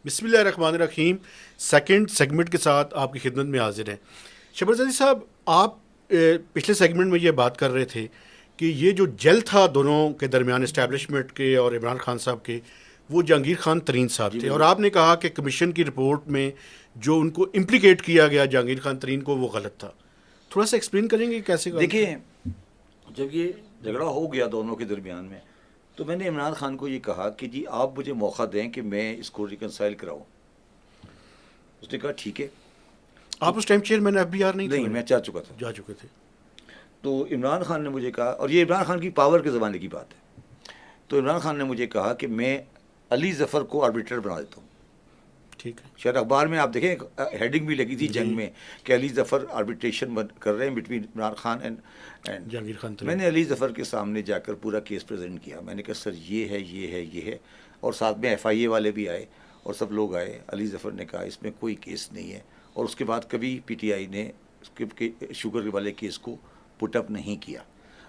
بسم اللہ الرحمن الرحیم. سیکنڈ سیگمنٹ کے ساتھ آپ کی خدمت میں حاضر ہیں. شبر زادی صاحب، آپ پچھلے سیگمنٹ میں یہ بات کر رہے تھے کہ یہ جو جل تھا دونوں کے درمیان اسٹیبلشمنٹ کے اور عمران خان صاحب کے، وہ جہانگیر خان ترین صاحب تھے، اور آپ نے کہا کہ کمیشن کی رپورٹ میں جو ان کو امپلیکیٹ کیا گیا جہانگیر خان ترین کو، وہ غلط تھا. تھوڑا سا ایکسپلین کریں گے کیسے؟ دیکھیں، جب یہ جھگڑا ہو گیا دونوں کے درمیان میں، تو میں نے عمران خان کو یہ کہا کہ جی آپ مجھے موقع دیں کہ میں اس کو ریکنسائل کراؤں. اس نے کہا ٹھیک ہے. آپ اس time chairman F B R نہیں تھے؟ نہیں، میں جا چکا تھا. جا چکے تھے. تو عمران خان نے مجھے کہا، اور یہ عمران خان کی پاور کے زمانے کی بات ہے، تو عمران خان نے مجھے کہا کہ میں علی ظفر کو آربیٹر بنا دیتا ہوں. ٹھیک ہے. شاید اخبار میں آپ دیکھیں ہیڈنگ بھی لگی تھی جنگ میں کہ علی ظفر آربیٹریشن کر رہے ہیں بٹوین عمران خان اینڈ جہانگیر خان ترین. میں نے علی ظفر کے سامنے جا کر پورا کیس پریزنٹ کیا. میں نے کہا سر یہ ہے یہ ہے یہ ہے، اور ساتھ میں ایف آئی اے والے بھی آئے اور سب لوگ آئے. علی ظفر نے کہا اس میں کوئی کیس نہیں ہے، اور اس کے بعد کبھی پی ٹی آئی نے شوگر والے کیس کو پٹ اپ نہیں کیا.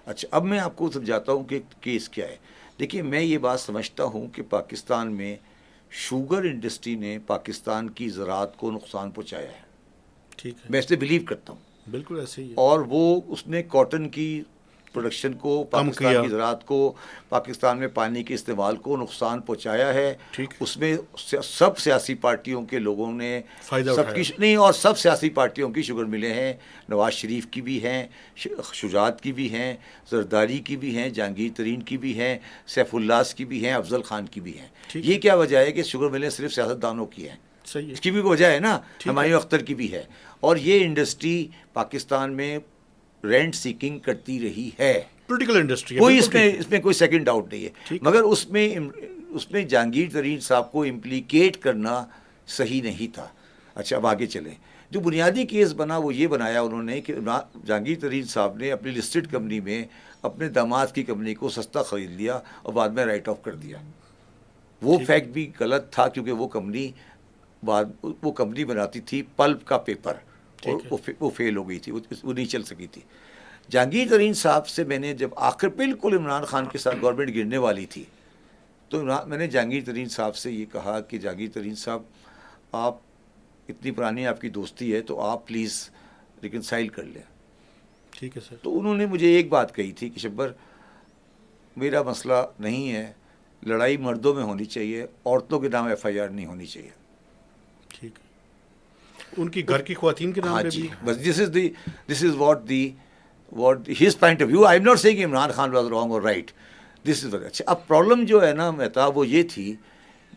اچھا، اب میں آپ کو سمجھاتا ہوں کہ کیس کیا ہے. دیکھیے، میں یہ بات سمجھتا ہوں کہ پاکستان میں شوگر انڈسٹری نے پاکستان کی زراعت کو نقصان پہنچایا ہے. ٹھیک ہے. میں اس سے بلیو کرتا ہوں. بالکل ایسے ہی ہے. اور وہ اس نے کاٹن کی پروڈکشن کو، پاکستان کی زراعت کو، پاکستان میں پانی کے استعمال کو نقصان پہنچایا ہے. اس میں سب سیاسی پارٹیوں کے لوگوں نے سب کی نہیں، اور سب سیاسی پارٹیوں کی شگر ملے ہیں. نواز شریف کی بھی ہیں، شجاعت کی بھی ہیں، زرداری کی بھی ہیں، جہانگیر ترین کی بھی ہیں، سیف اللہ کی بھی ہیں، افضل خان کی بھی ہیں. یہ کیا وجہ ہے کہ شگر ملیں صرف سیاستدانوں کی ہیں؟ اس کی بھی وجہ ہے نا، ہمایوں اختر کی بھی ہے. اور یہ انڈسٹری پاکستان میں رینٹ سیکنگ کرتی رہی ہے. پولیٹیکل انڈسٹری کوئی اس میں کوئی سیکنڈ ڈاؤٹ نہیں ہے. مگر اس میں جہانگیر ترین صاحب کو امپلیکیٹ کرنا صحیح نہیں تھا. اچھا، اب آگے چلیں. جو بنیادی کیس بنا وہ یہ بنایا انہوں نے کہ جہانگیر ترین صاحب نے اپنی لسٹڈ کمپنی میں اپنے داماد کی کمپنی کو سستا خرید لیا اور بعد میں رائٹ آف کر دیا. وہ فیکٹ بھی غلط تھا، کیونکہ وہ کمپنی بناتی تھی پلپ کا پیپر، اور وہ فیل ہو گئی تھی، وہ نہیں چل سکی تھی. جہانگیر ترین صاحب سے میں نے جب آخر بالکل عمران خان کے ساتھ گورنمنٹ گرنے والی تھی، تو میں نے جہانگیر ترین صاحب سے یہ کہا کہ جہانگیر ترین صاحب، آپ اتنی پرانی آپ کی دوستی ہے تو آپ پلیز ریکنسائل کر لیں. ٹھیک ہے سر. تو انہوں نے مجھے ایک بات کہی تھی کہ شبر، میرا مسئلہ نہیں ہے، لڑائی مردوں میں ہونی چاہیے، عورتوں کے نام ایف آئی آر نہیں ہونی چاہیے. ٹھیک ہے. ان کی گھر کی خواتین کے نام پہ بھی. بس this is what his point of view. I am not saying Imran Khan was wrong اور رائٹ. This is. اچھا، اب پرابلم جو ہے نا مہتاب، وہ یہ تھی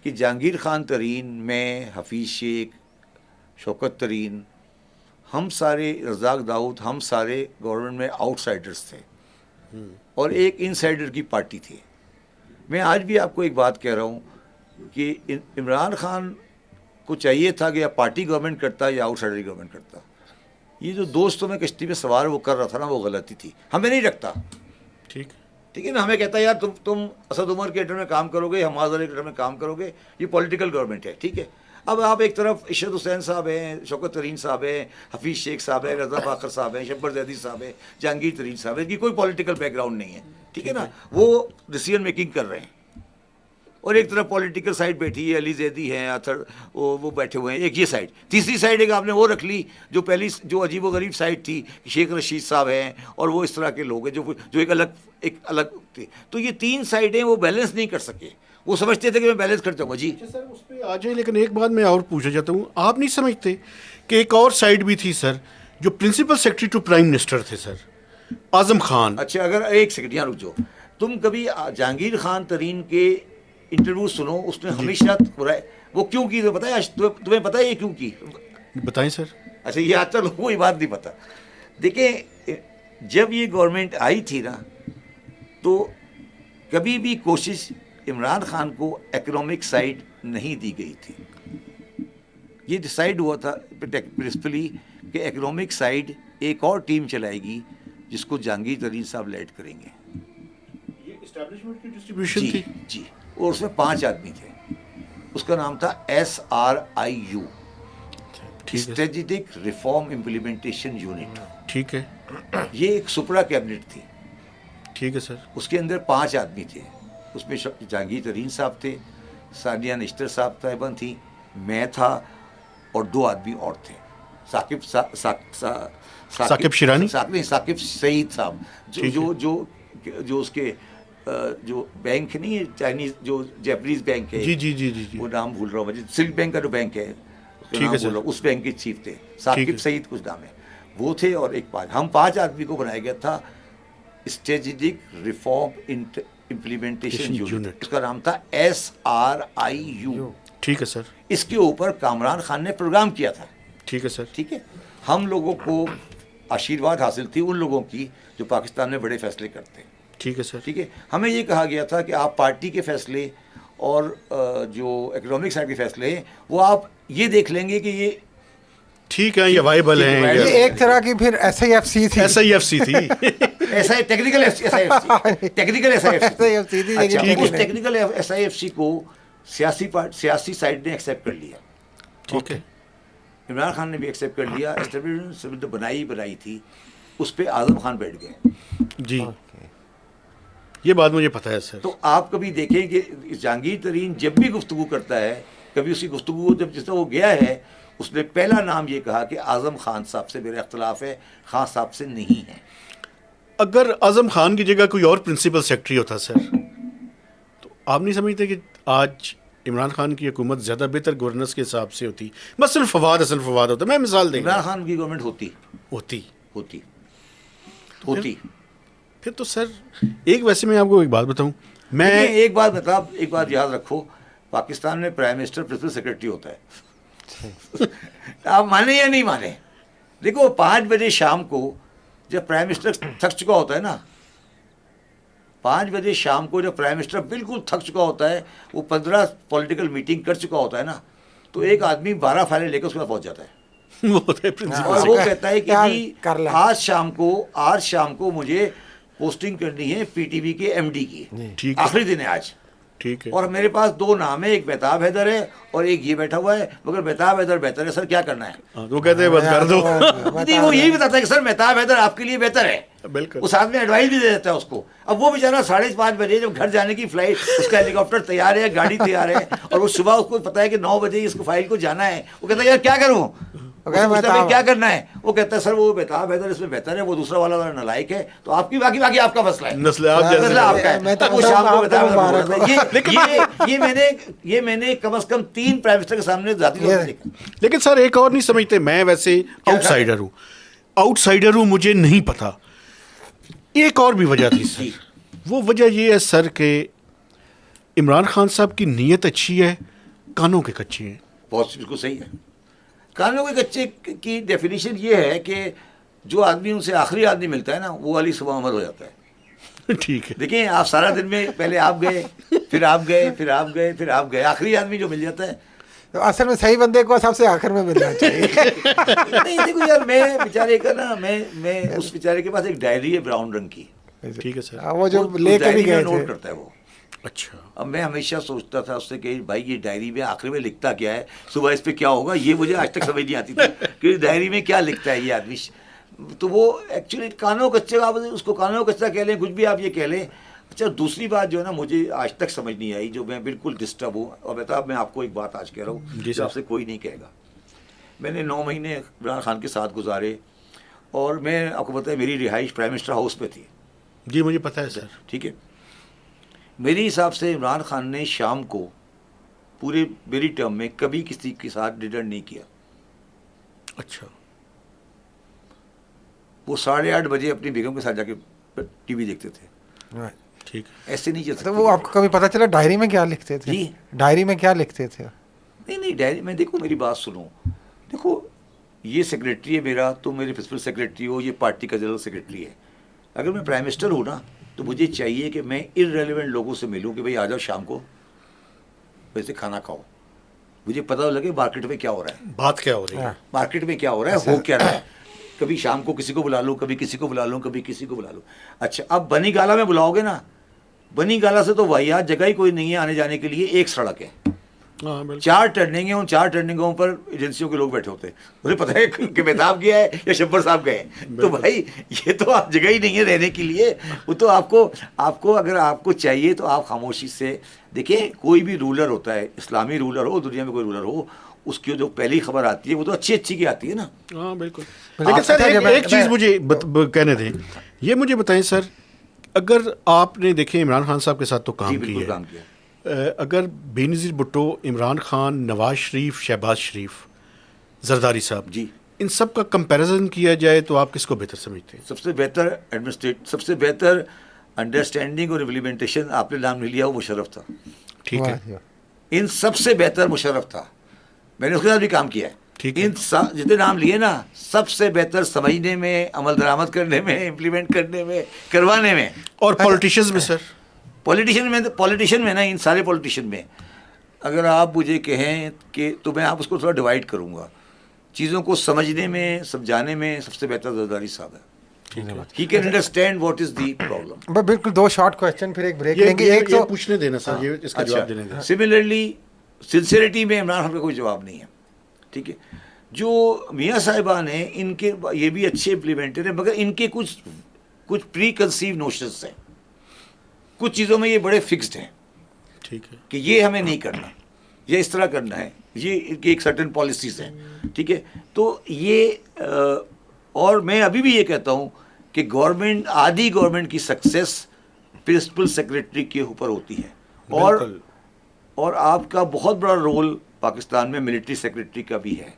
کہ جہانگیر خان ترین، میں، حفیظ شیخ، شوکت ترین، ہم سارے، رزاق داؤد، ہم سارے گورنمنٹ میں آؤٹ سائڈرز تھے، اور ایک ان سائڈر کی پارٹی تھی. میں آج بھی آپ کو ایک بات کہہ رہا ہوں کہ عمران خان کو چاہیے تھا کہ یا پارٹی گورنمنٹ کرتا یا آؤٹ سائڈر گورنمنٹ کرتا. یہ جو دوستوں میں کشتی میں سوار وہ کر رہا تھا نا، وہ غلطی تھی. ہمیں نہیں رکھتا. ٹھیک ہے نا، ہمیں کہتا ہے یار تم اسد عمر کے انڈر میں کام کرو گے، حماز علی کے انڈر میں کام کرو گے، یہ پولیٹیکل گورنمنٹ ہے. ٹھیک ہے. اب آپ ایک طرف عشرت حسین صاحب ہیں، شوکت ترین صاحب ہیں، حفیظ شیخ صاحب ہیں، رضا فاخر صاحب ہیں، شبر زیدی صاحب ہیں، جہانگیر ترین صاحب ہیں، ان کی کوئی پولیٹیکل بیک گراؤنڈ نہیں ہے. ٹھیک ہے نا، وہ ڈیسیژن میکنگ کر رہے ہیں. اور ایک طرف پولیٹیکل سائڈ بیٹھی ہے، علی زیدی ہیں، وہ بیٹھے ہوئے ہیں. ایک یہ سائڈ. تیسری سائڈ ایک آپ نے وہ رکھ لی جو عجیب و غریب سائڈ تھی، شیخ رشید صاحب ہیں، اور وہ اس طرح کے لوگ ہیں جو ایک الگ تھے. تو یہ تین سائڈیں وہ بیلنس نہیں کر سکے. وہ سمجھتے تھے کہ میں بیلنس کر جاؤں گا. جی سر، اس پہ آ جائیں، لیکن ایک بات میں اور پوچھنا چاہتا ہوں. آپ نہیں سمجھتے کہ ایک اور سائڈ بھی تھی سر، جو principal secretary to prime minister تھے سر، اعظم خان؟ اچھا، اگر ایک سیکنڈ یہاں رک جاؤ. تم کبھی جہانگیر خان ترین کے انٹرویو سنو، اس نے ہمیشہ وہ کیوں کی پتہ ہے؟ تمہیں پتہ ہے یہ کیوں کی؟ بتائیں سر. اچھا، یہ آج تک کوئی بات نہیں پتہ. دیکھیں، جب یہ گورنمنٹ آئی تھی نا، تو کبھی بھی کوشش عمران خان کو اکنامک سائڈ نہیں دی گئی تھی. یہ ڈیسائیڈ ہوا تھا پرنسپلی کہ اکنامک سائڈ ایک اور ٹیم چلائے گی جس کو جہانگیر ترین صاحب لیڈ کریں گے. یہ اسٹیبلشمنٹ کی ڈسٹریبیوشن تھی. جی. اور اس میں 5 آدمی تھے. اس کا نام تھا SRIU، strategic reform implementation unit. ٹھیک ہے. یہ ایک سپرا کیبنٹ تھی. ٹھیک ہے سر. اس کے اندر 5 آدمی تھے. اس میں جہانگیر ترین صاحب تھے، ثانیہ نشتر صاحبہ تھیں، میں تھا اور 2 آدمی اور تھے، ثاقب شیرانی، ثاقب سعید صاحب جو اس کے جو بینک نہیں ہے چائنیز، جو جیپنیز بینک ہے، جی وہ نام بھول رہا ہوں مجھے، سلک بینک کا جو بینک ہے اس بینک کے چیف تھے، ثاقب سعید کچھ نام ہے، وہ تھے، اور ایک 5 ہم 5 آدمی کو بنایا گیا تھا اسٹریٹجک ریفارم امپلیمنٹیشن یونٹ، اس کا نام تھا SRIU. ٹھیک ہے سر. اس کے اوپر کامران خان نے پروگرام کیا تھا. ٹھیک ہے سر. ٹھیک ہے، ہم لوگوں کو آشیرواد حاصل تھی ان لوگوں کی جو پاکستان میں بڑے فیصلے کرتے ہیں. ٹھیک ہے سر. ٹھیک ہے، ہمیں یہ کہا گیا تھا کہ آپ پارٹی کے فیصلے اور جو اکنامک سائڈ کے فیصلے ہیں وہ آپ یہ دیکھ لیں گے کہ یہ ٹھیک ہے، یہ وائبل ہیں. یہ ایک طرح کی پھر SIFC تھی. SIFC تھی. ٹیکنیکل ٹیکنیکل SIFC کو سیاسی سائڈ نے ایکسیپٹ کر لیا. ٹھیک ہے، عمران خان نے بھی ایکسیپٹ کر لیا. اسٹیبلشمنٹ بنائی تھی، اس پہ اعظم خان بیٹھ گئے. جی یہ بات مجھے پتہ ہے سر. تو آپ کبھی دیکھیں کہ جہانگیر ترین جب بھی گفتگو کرتا ہے، کبھی اس کی گفتگو جب جس طرح وہ گیا ہے، اس نے پہلا نام یہ کہا کہ اعظم خان صاحب سے میرا اختلاف ہے، خان صاحب سے نہیں ہے. اگر اعظم خان کی جگہ کوئی اور پرنسپل سیکرٹری ہوتا سر، تو آپ نہیں سمجھتے کہ آج عمران خان کی حکومت زیادہ بہتر گورننس کے حساب سے ہوتی؟ بس صرف فواد ہوتا. میں مثال دیں گا، عمران خان کی گورنمنٹ ہوتی. پھر تو سر ایک ویسے میں آپ کو ایک بات بتاؤں، میں ایک بات یاد رکھو، پاکستان میں پرائم منسٹر پرنسپل سیکرٹری ہوتا ہے. آپ مانے یا نہیں مانے، دیکھو 5 بجے شام کو جب پرائم منسٹر تھک چکا ہوتا ہے نا، 5 بجے شام کو جب پرائم منسٹر بالکل تھک چکا ہوتا ہے، وہ 15 پولیٹیکل میٹنگ کر چکا ہوتا ہے نا، تو ایک آدمی 12 فائلیں لے کر اس کے پاس پہنچ جاتا ہے، اور وہ کہتا ہے کہ جی آج شام کو مجھے پوسٹنگ کرنی ہے PTV کے MD کی، آخری دن ہے آج. ٹھیک ہے، اور میرے پاس 2 نام ہے، ایک مہتاب حیدر ہے اور ایک یہ بیٹھا ہوا ہے، مگر مہتاب حیدر بہتر ہے سر، کیا کرنا ہے؟ وہ کہتے ہیں بس کر دو. نہیں، وہ یہی بتاتا ہے کہ سر مہتاب حیدر آپ کے لیے بہتر ہے. بالکل، اس آدمی ایڈوائز بھی دے دیتا ہے اس کو. اب وہ بیچارہ 5:30 بجے جب گھر جانے کی فلائٹ، اس کا ہیلی کاپٹر تیار ہے، گاڑی تیار ہے، اور وہ صبح اس کو پتا ہے کہ 9 بجے اس کو فائل کو جانا ہے. وہ کہتا ہے یار کیا کروں، کیا کرنا ہے؟ وہ کہتا ہے سر وہ مہتاب حیدر اس میں بہتر ہے، وہ دوسرا والا نالائق ہے، تو آپ کی باقی آپ کا مسئلہ ہے، نسل آپ کا ہے. وہ شام کو یہ میں نے کم از کم 3 پرائم منسٹر کے سامنے ذاتی طور پر دیکھا. لیکن سر ایک اور نہیں سمجھتے، میں ویسے آؤٹ سائڈر ہوں، مجھے نہیں پتا. ایک اور بھی وجہ تھی سر، وہ وجہ یہ ہے سر کہ عمران خان صاحب کی نیت اچھی ہے، کانوں کے کچے ہیں. بہت بالکل صحیح ہے. کانوں کے کچے کی ڈیفینیشن یہ ہے کہ جو آدمی ان سے آخری آدمی ملتا ہے نا، وہ علی صبح عمر ہو جاتا ہے. ٹھیک ہے، دیکھیں آپ سارا دن میں پہلے آپ گئے، پھر آپ گئے، آخری آدمی جو مل جاتا ہے، تو اصل میں صحیح بندے کو سب سے آخر میں ملنا چاہیے. نہیں دیکھو یار، میں بیچارے کا نا، میں اس بیچارے کے پاس ایک ڈائری ہے براؤن رنگ کی. ٹھیک ہے سر، وہ جو لے کے بھی گئے نوٹ کرتا ہے وہ. اچھا، اب میں ہمیشہ سوچتا تھا اس سے کہ بھائی یہ ڈائری میں آخر میں لکھتا کیا ہے، صبح اس پہ کیا ہوگا، یہ مجھے آج تک سمجھ نہیں آتی تھی کہ ڈائری میں کیا لکھتا ہے یہ آدمی. تو وہ ایکچولی کانوں کچے، آپ اس کو کانوں کچا کہہ لیں، کچھ بھی آپ یہ کہہ لیں. اچھا دوسری بات جو ہے نا مجھے آج تک سمجھ نہیں آئی، جو میں بالکل ڈسٹرب ہوں، اور بتا میں آپ کو ایک بات آج کہہ رہا ہوں جو آپ سے کوئی نہیں کہے گا. میں نے 9 مہینے عمران خان کے ساتھ گزارے، اور میں آپ کو پتہ ہے میری رہائش پرائم منسٹر ہاؤس پہ تھی. جی مجھے پتہ ہے سر. ٹھیک ہے، میرے حساب سے عمران خان نے شام کو پورے میری ٹرم میں کبھی کسی کے ساتھ ڈنر نہیں کیا. اچھا، وہ 8:30 بجے اپنی بیگم کے ساتھ جا کے TV دیکھتے تھے. ٹھیک، ایسے نہیں چل سکتے. تو وہ آپ کو کبھی پتہ چلا ڈائری میں کیا لکھتے تھے؟ جی ڈائری میں کیا لکھتے تھے؟ نہیں ڈائری میں، دیکھو میری بات سنو، دیکھو یہ سیکریٹری ہے میرا، تم میرے پرنسپل سیکریٹری ہو، یہ پارٹی کا جنرل سیکریٹری ہے. اگر میں پرائم منسٹر ہوں نا، تو مجھے چاہیے کہ میں ارریلیونٹ لوگوں سے ملوں کہ بھائی آ جاؤ شام کو ویسے کھانا کھاؤ، مجھے پتہ لگے مارکیٹ میں کیا ہو رہا ہے، بات کیا ہو رہی ہے، مارکیٹ میں کیا ہو رہا ہے، ہو کیا رہا ہے. کبھی شام کو کسی کو بلا لوں، کبھی کسی کو بلا لوں، کبھی کسی کو بلا لوں. اچھا اب بنی گالا میں بلاؤ گے نا، بنی گالا سے تو واحد جگہ ہی کوئی نہیں ہے آنے جانے کے لیے، ایک سڑک ہے. ہاں بالکل. 4 ٹرننگ ہیں, ان 4 ٹرننگوں پر ایجنسیوں کے لوگ بیٹھے ہوتے ہیں. مجھے پتہ ہے کہ مہتاب گیا ہے یا شبر صاحب گئے ہیں, تو بھائی یہ تو آپ جگہ ہی نہیں ہے رہنے کے لیے. وہ تو آپ کو اگر آپ کو چاہیے تو آپ خاموشی سے دیکھیں. کوئی بھی رولر ہوتا ہے, اسلامی رولر ہو, دنیا میں کوئی رولر ہو, اس کی جو پہلی خبر آتی ہے وہ تو اچھی کی آتی ہے نا. ہاں بالکل. لیکن سر ایک چیز مجھے کہنے دیں, یہ مجھے بتائیں سر, اگر آپ نے دیکھیں عمران خان صاحب کے ساتھ تو کام کیا ہے, اگر بے نظیر بھٹو, عمران خان, نواز شریف, شہباز شریف, زرداری صاحب, جی, ان سب کا کمپیریزن کیا جائے تو آپ کس کو بہتر سمجھتے ہیں؟ سب سے بہتر ایڈمنسٹریٹ, سب سے بہتر انڈرسٹینڈنگ اور امپلیمنٹیشن آپ نے نام نہیں لیا, وہ مشرف تھا. ٹھیک ہے, ان سب سے بہتر مشرف تھا. میں نے اس کے ساتھ بھی کام کیا ہے. ان جتنے نام لیے نا, سب سے بہتر سمجھنے میں, عمل درآمد کرنے میں, امپلیمنٹ کرنے میں, کروانے میں. اور پولیٹیشینز میں سر, پولیٹیشین میں نا, ان سارے پولیٹیشین میں اگر آپ مجھے کہیں کہ تو میں آپ اس کو تھوڑا ڈیوائڈ کروں گا. چیزوں کو سمجھنے میں, سمجھانے میں سب سے بہتر زرداری صاحب ہے. He can understand what is the problem. بالکل. 2 شارٹ کویسچن پھر ایک بریک لیں گے. ایک تو پوچھنے دینا سر, یہ اس کا جواب دینے دینا. سملرلی سنسیئرٹی میں عمران خان کا کوئی جواب نہیں ہے. ٹھیک ہے, جو میاں صاحبان ہیں ان کے یہ بھی اچھے امپلیمنٹر ہیں, مگر ان کے کچھ پری کنسیو نوشنس ہیں. کچھ چیزوں میں یہ بڑے فکسڈ ہیں. ٹھیک ہے, کہ یہ ہمیں نہیں کرنا, یہ اس طرح کرنا ہے, یہ ایک سرٹن پالیسیز ہیں. ٹھیک ہے, تو یہ اور میں ابھی بھی یہ کہتا ہوں کہ گورنمنٹ, آدھی گورنمنٹ کی سکسیس پرنسپل سیکرٹری کے اوپر ہوتی ہے. اور آپ کا بہت بڑا رول پاکستان میں ملٹری سیکرٹری کا بھی ہے.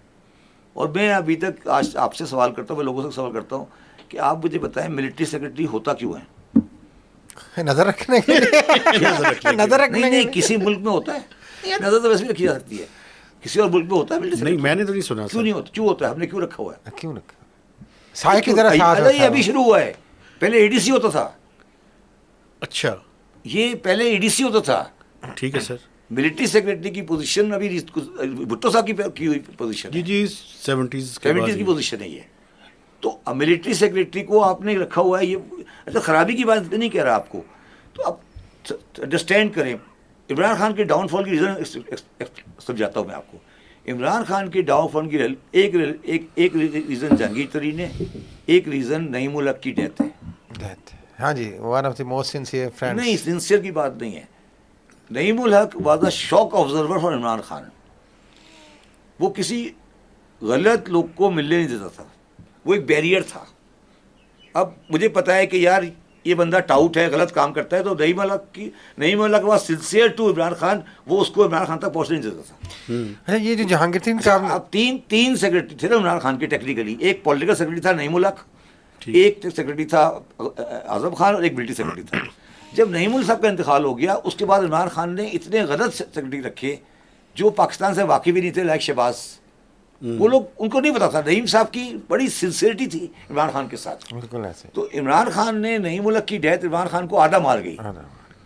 اور میں ابھی تک آج آپ سے سوال کرتا ہوں, میں لوگوں سے سوال کرتا ہوں کہ آپ مجھے بتائیں ملٹری سیکرٹری ہوتا کیوں ہے؟ نظر رکھنے کے لیے. نظر رکھنے نہیں, کسی ملک میں ہوتا ہے, نظر تو ویسے بھی رکھی جا سکتی ہے, کسی اور ملک میں ہوتا ہے ملٹری سیکرٹری؟ نہیں, میں نے تو نہیں سنا. کیوں نہیں ہوتا, کیوں ہوتا ہے, ہم نے کیوں رکھا ہوا ہے؟ کیوں رکھا؟ سائے کی طرح ساتھ یہ ابھی شروع ہوا ہے. پہلے اے ڈی سی ہوتا تھا. اچھا, یہ پہلے اے ڈی سی ہوتا تھا. ٹھیک ہے سر. ملٹری سیکرٹری کی پوزیشن ابھی بھٹو صاحب کی ہوئی پوزیشن ہے. جی 70s کی پوزیشن ہے یہ. تو ملٹری سیکرٹری کو آپ نے رکھا ہوا ہے. یہ اچھا, خرابی کی بات نہیں کہہ رہا آپ کو, تو آپ انڈرسٹینڈ کریں. عمران خان کے ڈاؤن فال کی ریزن سمجھاتا ہوں میں آپ کو. عمران خان کے ڈاؤن فال کی ایک ریزن جہانگیر ترین ہے, ایک ریزن نعیم الحق کی ڈیتھ ہے. ہاں جی, one of the most sincere friends. نہیں, سنسیئر کی بات نہیں ہے. نعیم الحق was a shock absorber for Imran Khan. وہ کسی غلط لوگ کو ملنے نہیں دیتا تھا, وہ ایک بیریئر تھا. اب مجھے پتا ہے کہ یار یہ بندہ ٹاؤٹ ہے, غلط کام کرتا ہے, تو نعیم الحق was sincere to Imran Khan, وہ اس کو عمران خان تک پہنچنے نہیں دیتا تھا. یہ جو جہانگیر ترین صاحب, اب تین سیکرٹری تھے نا عمران خان کے ٹیکنیکلی. ایک پولیٹیکل سیکرٹری تھا نعیم الحق, ایک سیکرٹری تھا اعظم خان, اور ایک ملٹری سیکرٹری تھا. جب نعیم الحق کا انتقال ہو گیا, اس کے بعد عمران خان نے اتنے غلط سیکرٹری رکھے جو پاکستان سے واقف بھی نہیں تھے, لائک شہباز. وہ لوگ, ان کو نہیں پتا تھا. نعیم صاحب کی بڑی سنسیئرٹی تھی عمران خان کے ساتھ. بالکل ایسے. تو عمران خان نے, نعیم الحق کی ڈیتھ عمران خان کو آدھا مار گئی.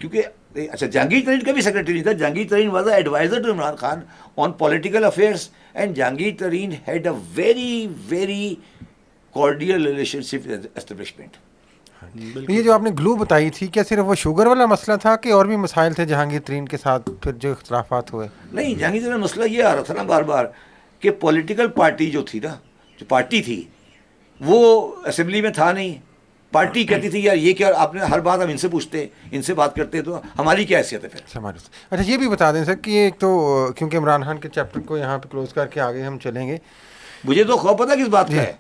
کیونکہ اچھا, جہانگیر ترین کا بھی سیکرٹری نہیں تھا. Jahangir Tareen was a adviser to Imran Khan on political affairs, and Jahangir Tareen had a very very cordial relationship establishment. یہ جو آپ نے گلو بتائی تھی, کیا صرف وہ شوگر والا مسئلہ تھا کہ اور بھی مسائل تھے جہانگیر ترین کے ساتھ پھر جو اختلافات ہوئے؟ نہیں, جہانگیر ترین مسئلہ یہ آ رہا تھا نا بار بار کہ پولیٹیکل پارٹی جو تھی نا, جو پارٹی تھی, وہ اسمبلی میں تھا نہیں. پارٹی کہتی تھی یار یہ کیا, آپ نے ہر بات ہم ان سے پوچھتے, ان سے بات کرتے, تو ہماری کیا حیثیت ہے پھر. اچھا, یہ بھی بتا دیں سر کہ ایک تو کیونکہ عمران خان کے چیپٹر کو یہاں پہ کلوز کر کے آگے ہم چلیں گے. مجھے تو خوف پتہ کس بات کا ہے,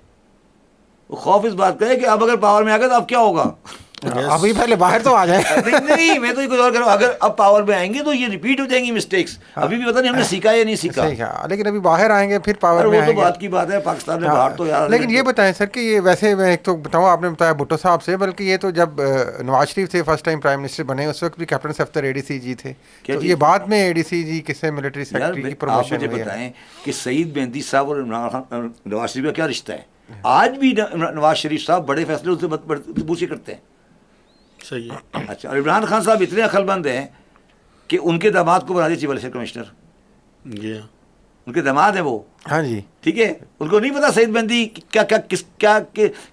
خوف اس بات کا ہے کہ اب اگر پاور میں آ گئے تو اب کیا ہوگا. ابھی پہلے باہر تو آ جائیں. نہیں, میں تو یہ کچھ اور کر رہا ہوں, اگر اب پاور میں آئیں گے تو یہ ریپیٹ ہو جائیں گی مسٹیکس. ابھی بھی پتہ نہیں ہم نے سیکھا یا نہیں سیکھا. لیکن ابھی باہر آئیں گے پھر پاور میں آئیں گے, وہ تو بات کی بات ہے. پاکستان میں باہر تو یار. لیکن یہ بتائیں سر کہ یہ ویسے میں ایک تو بتاؤں, آپ نے بتایا بھٹو صاحب سے, بلکہ یہ تو جب نواز شریف تھے فرسٹ ٹائم پرائم منسٹر بنے, اس وقت بھی کیپٹن سفتر اے ڈی سی جی تھے. تو یہ بعد میں اے ڈی سی جی کس سے ملٹری سیکرٹری کی پروموشن ہوئی ہے. مجھے بتائیں کہ سعید مہندی صاحب اور نواز شریف کا کیا رشتہ ہے؟ آج بھی نواز شریف صاحب بڑے فیصلے ان سے پوچھے کرتے ہیں. صحیح ہے. اچھا, اور عمران خان صاحب اتنے عقل مند ہیں کہ ان کے داماد کو بنا دیا چیف الیکشن کمشنر. ان کے داماد ہیں وہ. ہاں جی, ٹھیک ہے. ان کو نہیں پتا سعید مہندی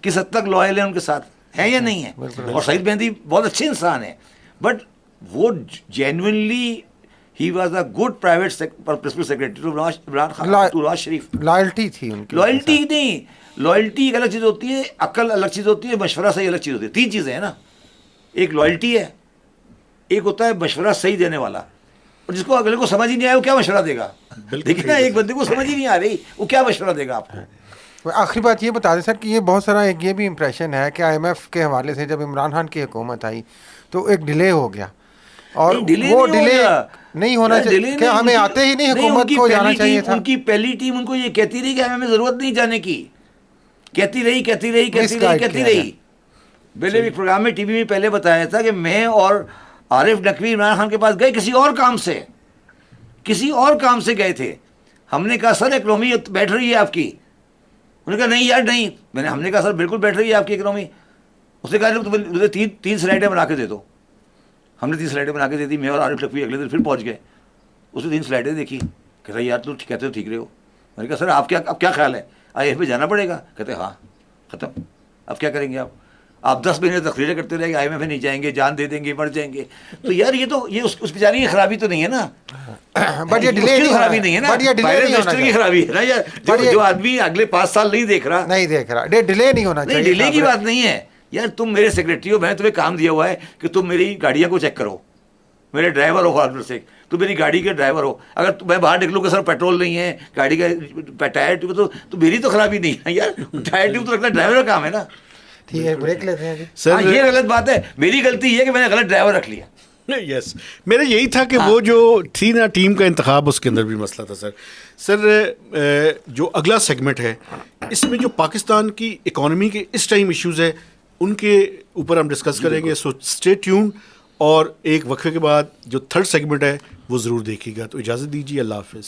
کس حد تک لوائل ہیں ان کے ساتھ, ہیں یا نہیں ہیں. اور سعید مہندی بہت اچھے انسان ہیں, بٹ وہ genuinely He was a good private principal secretary to Imran Khan, to Nawaz Sharif. Loyalty تھی ان کی. لائلٹی نہیں, لائلٹی ایک الگ چیز ہوتی ہے, عقل الگ چیز ہوتی ہے, مشورہ صحیح الگ چیز ہوتی ہے. 3 چیزیں ہیں نا, ایک لائلٹی ہے, ایک ہوتا ہے مشورہ صحیح دینے والا, اور جس کو اگلے کو سمجھ ہی نہیں آیا وہ کیا مشورہ دے گا. دیکھیں نا, ایک بندے کو سمجھ ہی نہیں آ رہی وہ کیا مشورہ دے گا آپ کو. آخری بات یہ بتا دیں سر کہ یہ بہت سارا ایک یہ بھی امپریشن ہے کہ آئی ایم ایف کے حوالے سے جب عمران خان کی حکومت آئی تو ایک ڈیلے ہو گیا, اور وہ ڈیلے نہیں ہونا چاہیے, کہ ہمیں آتے ہی نہیں حکومت کو جانا چاہیے تھا. ان کی پہلی ٹیم ان کو یہ کہتی رہی کہ ہمیں ضرورت نہیں جانے کی, کہتی رہی. پہلے ایک پروگرام میں ٹی وی میں پہلے بتایا تھا کہ میں اور عارف نقوی عمران خان کے پاس گئے کسی اور کام سے گئے تھے. ہم نے کہا سر اکنامی بیٹھ رہی ہے آپ کی. انہوں نے کہا نہیں یار نہیں. ہم نے کہا سر بالکل بیٹھ رہی ہے آپ کی اکنامی. اس نے کہا مجھے 3 سلائڈیں بنا کے دے دو. ہم نے 3 سلائڈیں بنا کے دے دی. میں اور عارف نقوی اگلے دن پھر پہنچ گئے. اس نے 3 سلائڈیں دیکھی, کہتا یار تو کہتے ہو ٹھیک رہے ہو. میں نے کہا سر آپ کیا خیال ہے, آئی ایف پہ جانا پڑے گا؟ کہتے ہاں ختم. اب کیا کریں گے آپ 10 مہینے تقریریں کرتے رہے گا آئی ایم ایف نہیں جائیں گے, جان دے دیں گے, مر جائیں گے. تو یار یہ اس بیچاری کی خرابی تو نہیں ہے نا, بٹ یہ ڈیلے کی خرابی نہیں ہے نا, پرائم منسٹر کی خرابی ہے نا یار. جو آدمی اگلے 5 سال نہیں دیکھ رہا ڈیلے نہیں ہونا چاہیے. ڈیلے کی بات نہیں ہے یار, تم میرے سیکرٹری ہو, میں نے تمہیں کام دیا ہوا ہے کہ تم میری گاڑیاں کو چیک کرو, میرے ڈرائیور ہو فارمر سے, تو میری گاڑی کے ڈرائیور ہو. اگر میں باہر نکلوں کہ سر پیٹرول نہیں ہے گاڑی کا ٹائر ٹیوب, تو میری تو خرابی نہیں ہے یار. ٹائر ٹیوب تو رکھنا ڈرائیور کا کام ہے نا. ٹھیک ہے, بریک لیتے ہیں. سر یہ غلط بات ہے, میری غلطی یہ ہے کہ میں نے غلط ڈرائیور رکھ لیا. یس, میرا یہی تھا کہ وہ جو تھی نا ٹیم کا انتخاب, اس کے اندر بھی مسئلہ تھا. سر جو اگلا سیگمنٹ ہے اس میں جو پاکستان کی اکانومی کے اس ٹائم ایشوز ہے ان کے اوپر ہم ڈسکس کریں گے. سو اسٹے ٹیون, اور ایک وقفے کے بعد جو 3rd سیگمنٹ ہے وہ ضرور دیکھیے گا. تو اجازت دیجیے, اللہ حافظ.